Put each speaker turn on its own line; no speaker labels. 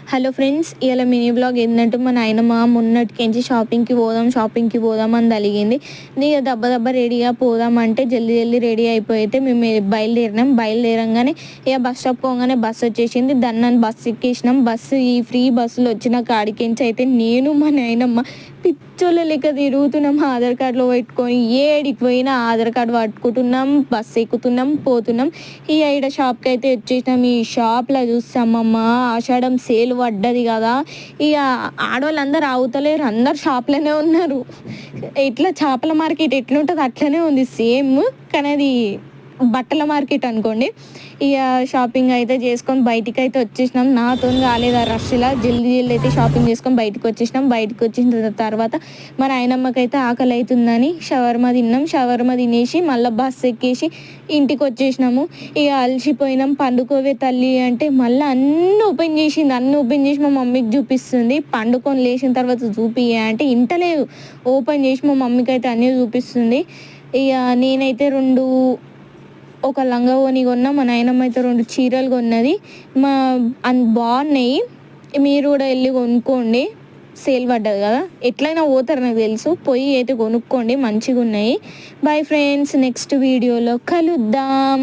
Hello friends, ఇవాళ mini blog ఏంటంటే మా నాయనమ్మ మొన్నటికించి షాపింగ్కి పోదాం అని అలిగింది. ఇక దెబ్బ రెడీగా పోదామంటే జల్దీ రెడీ అయిపోయితే మేము బయలుదేరంగానే ఇక బస్ స్టాప్ పోగానే బస్సు వచ్చేసింది. దాన్ని బస్సు ఎక్కేసినాం. ఈ ఫ్రీ బస్సులో వచ్చిన కాడికించి అయితే నేను మా నాయనమ్మ పిచ్చోళ్ళ లెక్క తిరుగుతున్నాం. ఆధార్ కార్డులో పెట్టుకొని ఏడికి పోయినా ఆధార్ కార్డు పట్టుకుంటున్నాం, బస్సు ఎక్కుతున్నాం, పోతున్నాం. ఈ ఐడ షాప్కి అయితే వచ్చేసినాం. ఈ షాప్లో చూస్తామమ్మ ఆషాఢం సేల్ పడ్డది కదా, ఇక ఆడవాళ్ళందరూ ఆగుతలేరు, అందరు షాప్లోనే ఉన్నారు. ఇట్లా చేపల మార్కెట్ ఎట్లుంటుంది అట్లనే ఉంది సేమ్, కానీ అది బట్టల మార్కెట్ అనుకోండి. ఇక షాపింగ్ అయితే చేసుకొని బయటికి అయితే వచ్చేసినాం. నాతో కాలేదు ఆ రష్లా, జల్దీ అయితే షాపింగ్ చేసుకొని బయటకు వచ్చేసినాం. బయటకు వచ్చిన తర్వాత మా నాయనమ్మకైతే ఆకలి అవుతుందని షవర్మా తిన్నాం. షవర్మా తినేసి మళ్ళీ బస్సు ఎక్కేసి ఇంటికి వచ్చేసినాము. ఇక అలసిపోయినాం. పండుకోవే తల్లి అంటే మళ్ళీ అన్నీ ఓపెన్ చేసి మా మమ్మీకి చూపిస్తుంది. పండుకొని లేచిన తర్వాత చూపియ అంటే ఇంటలేదు. ఓపెన్ చేసి మా మమ్మీకి అయితే అన్నీ చూపిస్తుంది. ఇక నేనైతే ఒక లంగా ఓని కొన్నా, మా నాయనమ్మ అయితే 2 చీరలు కొన్నది. బాగున్నాయి, మీరు కూడా వెళ్ళి కొనుక్కోండి. సేల్ పడ్డది కదా, ఎట్లయినా పోతారు నాకు తెలుసు, పోయి అయితే కొనుక్కోండి, మంచిగా ఉన్నాయి. బాయ్ ఫ్రెండ్స్, నెక్స్ట్ వీడియోలో కలుద్దాం.